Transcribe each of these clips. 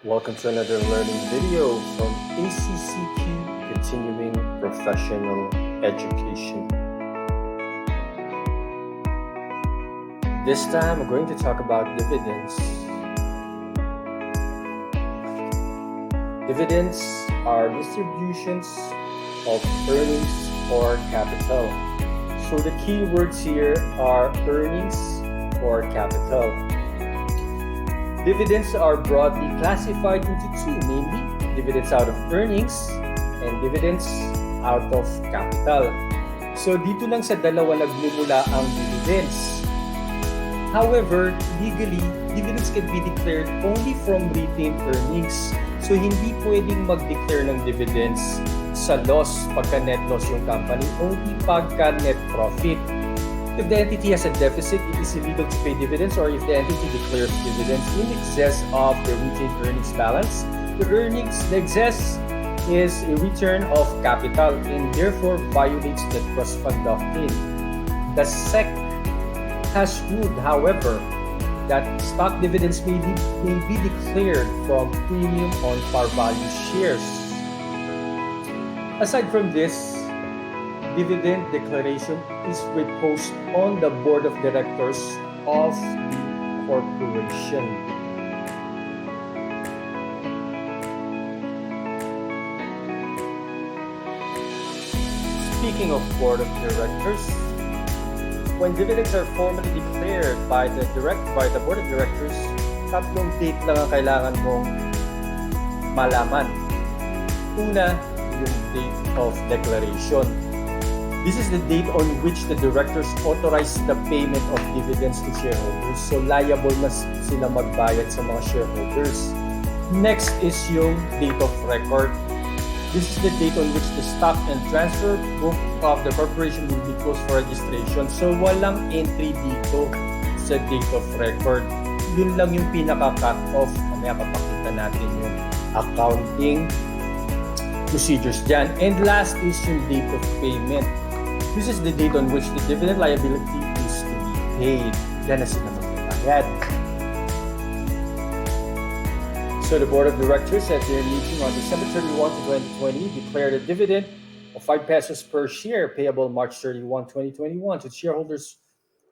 Welcome to another learning video from ACCP Continuing Professional Education. This time we're going to talk about dividends. Dividends are distributions of earnings or capital. So the key words here are earnings or capital. Dividends are broadly classified into two, namely dividends out of earnings and dividends out of capital. So dito lang sa dalawa nagmumula ang dividends. However, legally, dividends can be declared only from retained earnings. So hindi pwedeng mag-declare ng dividends sa loss pagka net loss yung company, only pagka net profit. If the entity has a deficit, it is illegal to pay dividends, or if the entity declares dividends in excess of the retained earnings balance, the excess is a return of capital and therefore violates the trust fund doctrine. The SEC has ruled, however, that stock dividends may be declared from premium on par value shares. Aside from this, dividend declaration is reposed on the board of directors of the corporation. Speaking of board of directors, when dividends are formally declared by the board of directors, tatlong date lang ang kailangan mong malaman. Una, yung date of declaration. This is the date on which the directors authorize the payment of dividends to shareholders. So liable na sila magbayad sa mga shareholders. Next is yung date of record. This is the date on which the stock and transfer book of the corporation will be closed for registration. So walang entry dito sa date of record. Yun lang yung pinaka-cut off. Mamaya papakita natin yung accounting procedures dyan. And last is yung date of payment. This is the date on which the dividend liability is to be paid. Yan na sila magbabayad. So the board of directors at their meeting on December 31, 2020 declared a dividend of 5 pesos per share payable March 31, 2021 to shareholders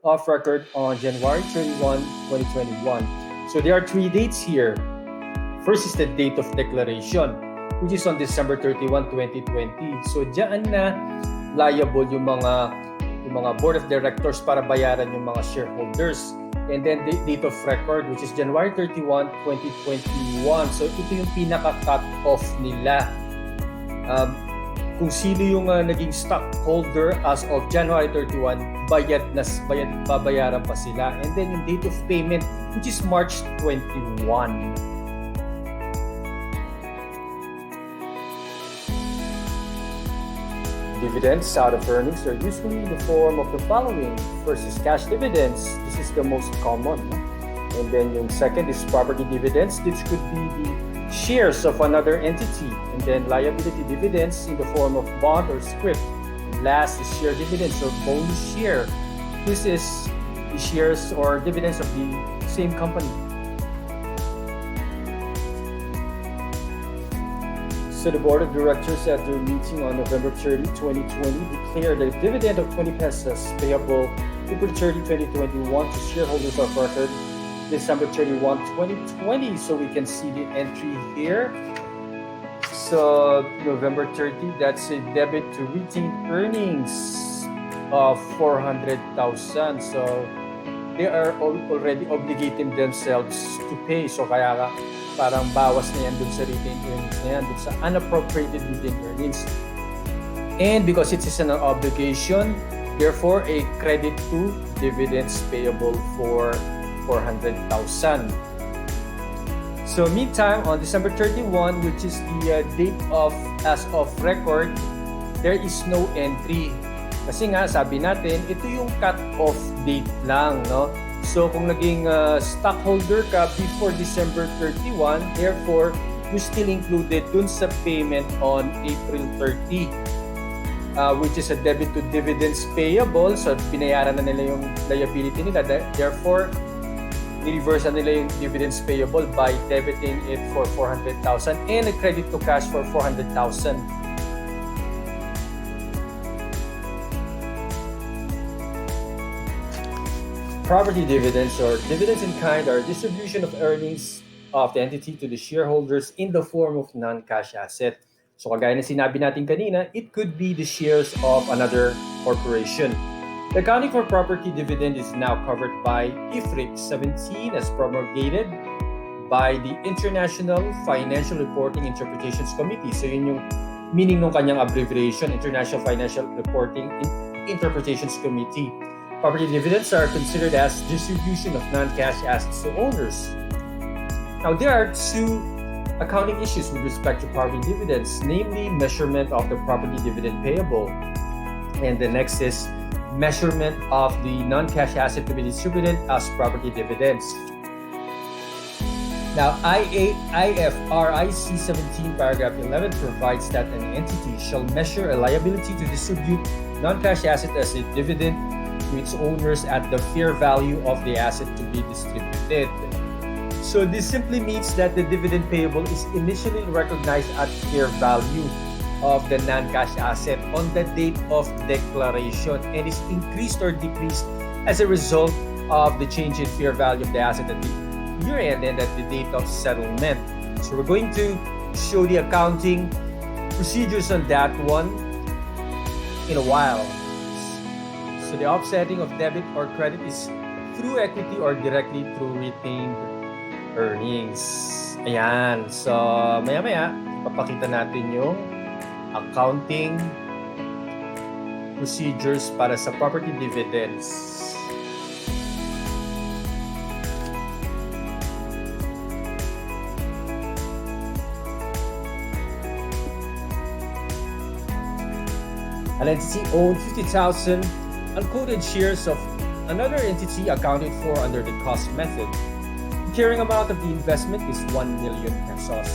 of record on January 31, 2021. So there are 3 dates here. First is the date of declaration, which is on December 31, 2020. So diyan na liable yung mga board of directors para bayaran yung mga shareholders. And then the date of record, which is January 31, 2021. So ito yung pinaka-cut off nila. Kung sino yung naging stockholder as of January 31, babayaran pa sila. And then yung date of payment, which is March 21. Dividends out of earnings are usually in the form of the following. First is cash dividends. This is the most common. And then yung second is property dividends. This could be the shares of another entity. And then liability dividends in the form of bond or scrip. And last is share dividends or bonus share. This is the shares or dividends of the same company. So the board of directors at their meeting on November 30, 2020 declared a dividend of 20 pesos payable April 30, 2021 to shareholders of record December 31, 2020. So we can see the entry here. So November 30, that's a debit to retained earnings of 400,000. So they are already obligating themselves to pay. So kaya parang bawas na yan dun sa retained earnings na yan, dun sa unappropriated retained earnings. And because it is an obligation, therefore a credit to dividends payable for 400,000. So meantime, on December 31, which is the date of as of record, there is no entry. Kasi nga, sabi natin, ito yung cut-off date lang, no? So kung naging stockholder ka before December 31, therefore, you still included dun sa payment on April 30, which is a debit to dividends payable. So binayaran na nila yung liability nila. Therefore, i-reverse nila yung dividends payable by debiting it for 400,000 and a credit to cash for 400,000. Property dividends or dividends in kind are distribution of earnings of the entity to the shareholders in the form of non-cash asset. So kagaya na sinabi natin kanina, it could be the shares of another corporation. The accounting for property dividend is now covered by IFRIC 17 as promulgated by the International Financial Reporting Interpretations Committee. So yun yung meaning ng kanyang abbreviation, International Financial Reporting Interpretations Committee. Property dividends are considered as distribution of non-cash assets to owners. Now, there are two accounting issues with respect to property dividends, namely measurement of the property dividend payable, and the next is measurement of the non-cash asset to be distributed as property dividends. Now, IFRIC 17 paragraph 11 provides that an entity shall measure a liability to distribute non-cash asset as a dividend to its owners at the fair value of the asset to be distributed. So this simply means that the dividend payable is initially recognized at fair value of the non-cash asset on the date of declaration and is increased or decreased as a result of the change in fair value of the asset at the year-end and at the date of settlement. So we're going to show the accounting procedures on that one in a while. So the offsetting of debit or credit is through equity or directly through retained earnings. Ayan. So maya-maya, papakita natin yung accounting procedures para sa property dividends. An entity owned 50,000 unquoted shares of another entity accounted for under the cost method. The carrying amount of the investment is 1 million pesos.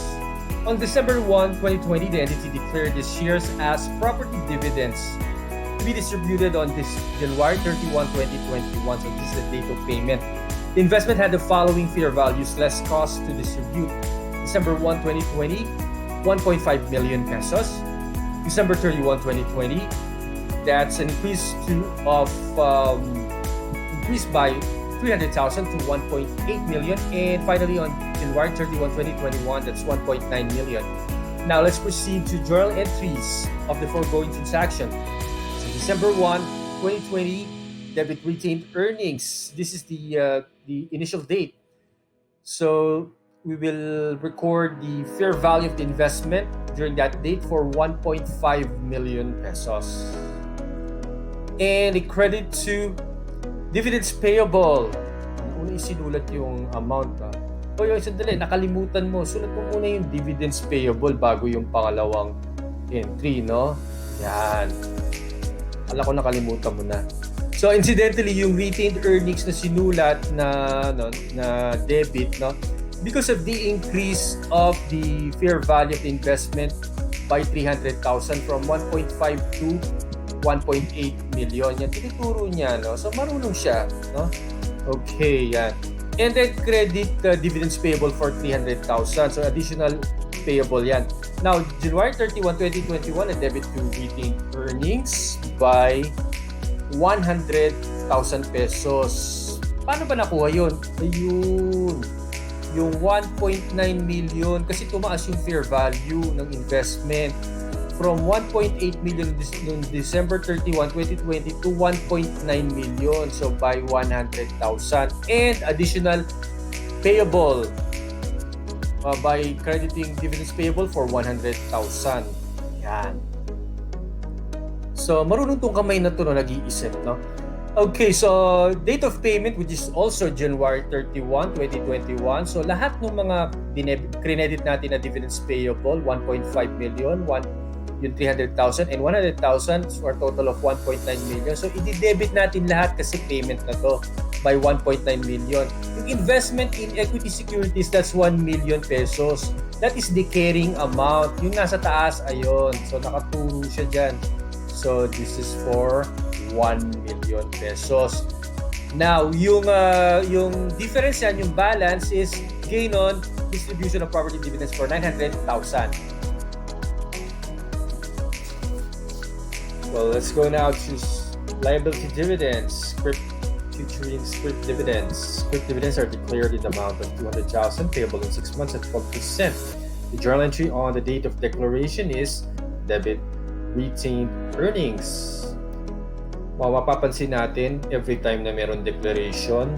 On December 1, 2020, the entity declared the shares as property dividends to be distributed on this January 31, 2021. So this is the date of payment. The investment had the following fair values less cost to distribute. December 1, 2020, 1.5 million pesos. December 31, 2020, that's an increase by 300,000 to 1.8 million. And finally, on January 31, 2021, that's 1.9 million. Now, let's proceed to journal entries of the foregoing transaction. So, December 1, 2020, debit retained earnings. This is the initial date. So, we will record the fair value of the investment during that date for 1.5 million pesos. And a credit to dividends payable. Una isinulat yung amount. O yung sandali, nakalimutan mo. Sulat mo muna yung dividends payable bago yung pangalawang entry, no? Yan. Akala ko nakalimutan mo na. So incidentally, yung retained earnings na sinulat na debit, no? Because of the increase of the fair value of the investment by 300,000 from 1.5 to 1.8 million. Yan, tinuturo niya, no? So, marunong siya, no? Okay, yan. And then, credit dividends payable for 300,000. So, additional payable yan. Now, January 31, 2021, a debit to retained earnings by 100,000 pesos. Paano ba nakuha yun? Ayun. Yung 1.9 million kasi tumaas yung fair value ng investment from 1.8 million noong December 31, 2020 to 1.9 million. So by 100,000 and additional payable by crediting dividends payable for 100,000. Yan. So marunong tong kamay na to no, nag-iisip, no? Okay, so date of payment which is also January 31, 2021. So lahat ng mga credit natin na dividends payable, 1.5 million, yung 300,000 and 100,000 for a total of 1.9 million. So i-debit natin lahat kasi payment na to by 1.9 million. Yung investment in equity securities, that's 1 million pesos. That is the carrying amount. Yung nasa taas, ayun. So nakaturo siya dyan. So this is for 1 million pesos. Now, yung difference yan, yung balance is gain on distribution of property dividends for 900,000. Well, let's go now to liability dividends, featuring scrip dividends. Scrip dividends are declared in the amount of 200,000 payable in 6 months at 12%. The journal entry on the date of declaration is debit retained earnings. Mapapansin natin every time na meron declaration,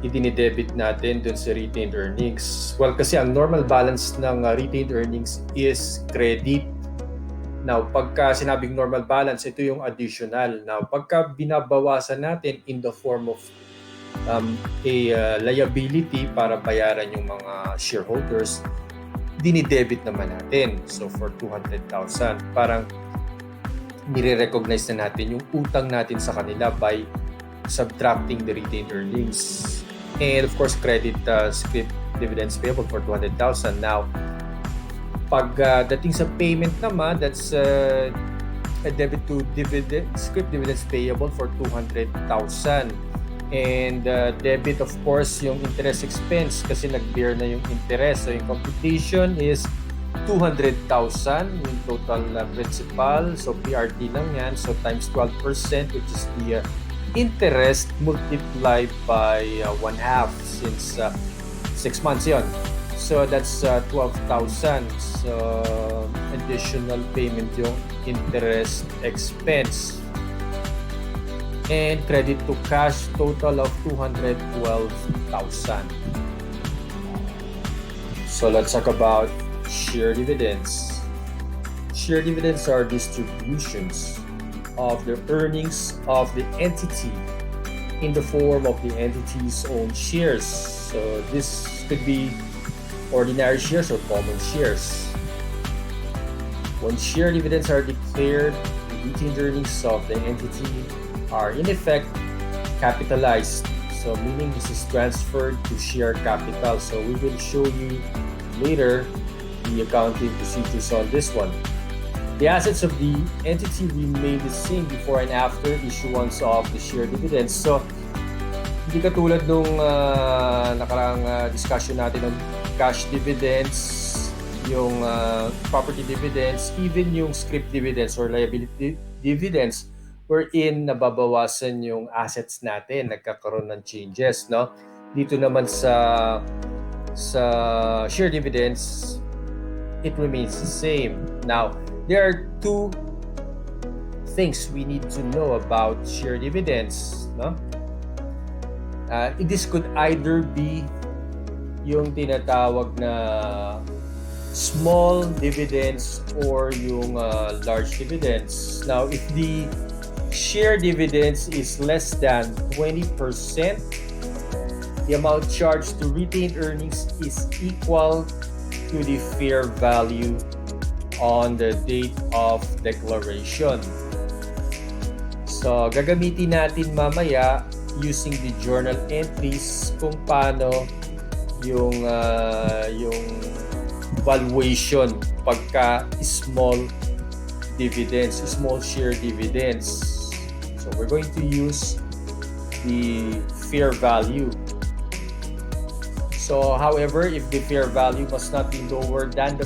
idinidebit natin dun sa retained earnings. Well, kasi ang normal balance ng retained earnings is credit. Now, pagka sinabing normal balance, ito yung additional. Now, pagka binabawasan natin in the form of a liability para bayaran yung mga shareholders, dinidebit naman natin. So, for 200,000, parang nire-recognize na natin yung utang natin sa kanila by subtracting the retained earnings. And of course, credit scrip dividends payable for 200,000. Now, pag dating sa payment naman, that's a debit to dividend, scrip dividends payable for 200,000. And debit, of course, yung interest expense kasi nag-bear na yung interest. So, yung computation is 200,000 yung total principal. So, PRT lang yan. So, times 12%, which is the interest multiplied by 1/2 since 6 months yon. So, that's 12,000. So, additional payment yung interest expense. And credit to cash, total of 212,000. So, let's talk about share dividends. Share dividends are distributions of the earnings of the entity in the form of the entity's own shares. So, this could be ordinary shares or common shares. When share dividends are declared, the retained earnings of the entity are in effect capitalized. So, meaning this is transferred to share capital. So, we will show you later the accounting procedures on this one. The assets of the entity remain the same before and after issuance of the share dividends. So, hindi katulad nung nakarang discussion natin ng cash dividends, yung property dividends, even yung scrip dividends or liability dividends, wherein nababawasan yung assets natin, nagkakaroon ng changes, no? Dito naman sa share dividends, it remains the same. Now, there are two things we need to know about share dividends, no? This could either be yung tinatawag na small dividends or yung large dividends. Now, if the share dividends is less than 20%, the amount charged to retained earnings is equal to the fair value on the date of declaration. So, gagamitin natin mamaya using the journal entries kung paano yung valuation pagka small dividends, small share dividends. So, we're going to use the fair value. So, however, if the fair value must not be lower than the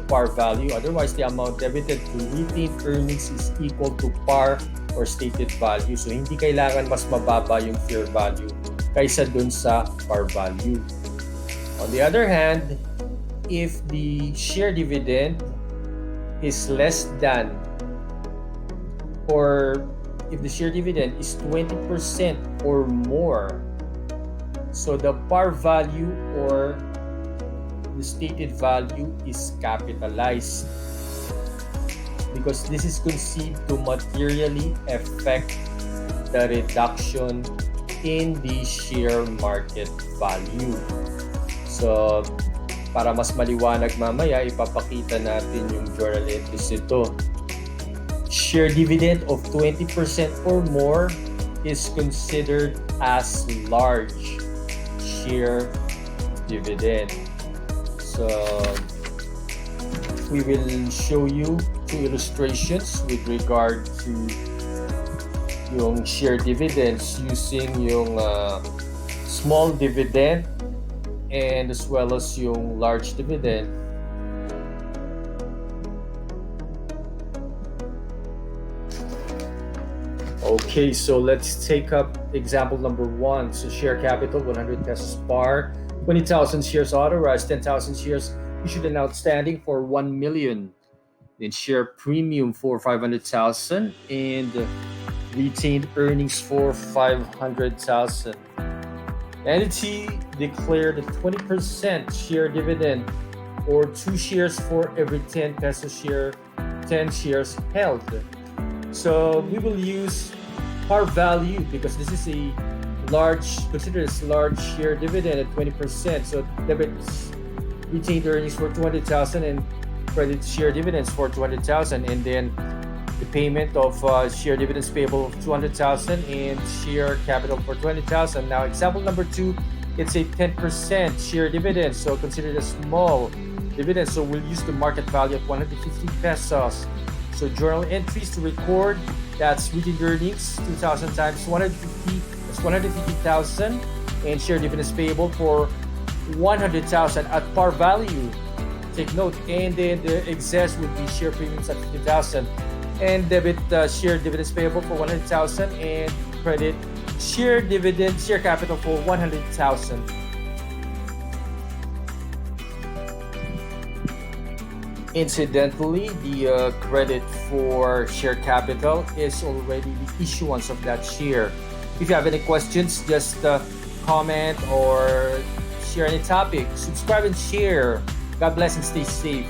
par value, otherwise the amount debited to retained earnings is equal to par or stated value. So, hindi kailangan mas mababa yung fair value kaysa dun sa par value. On the other hand, if the share dividend is less than, or if the share dividend is 20% or more, so the par value or the stated value is capitalized because this is conceived to materially affect the reduction in the share market value. So, para mas maliwanag mamaya, ipapakita natin yung journal entries nito. Share dividend of 20% or more is considered as large share dividend. So, we will show you two illustrations with regard to yung share dividends using yung small dividend and as well as yung large dividend. Okay, so let's take up example number 1. So share capital 100 pesos par, 20,000 shares authorized, 10,000 shares issued and outstanding for 1 million. Then share premium for 500,000 and retained earnings for 500,000. Entity declared a 20% share dividend or 2 shares for every 10 peso share, 10 shares held. So we will use par value because this is a considered as large share dividend at 20%. So debits retained earnings for 200,000 and credit share dividends for 200,000, and then the payment of share dividends payable of 200,000 and share capital for 20,000. Now example number 2, it's a 10% share dividend, so considered a small dividend. So we'll use the market value of 150 pesos. So journal entries to record, that's retained earnings, 2,000 times 150, that's 150,000, and share dividends payable for 100,000 at par value. Take note, and then the excess would be share premiums at 50,000, and debit share dividends payable for 100,000, and credit share capital for 100,000. Incidentally, the credit for share capital is already the issuance of that share. If you have any questions, just comment or share any topic. Subscribe and share. God bless and stay safe.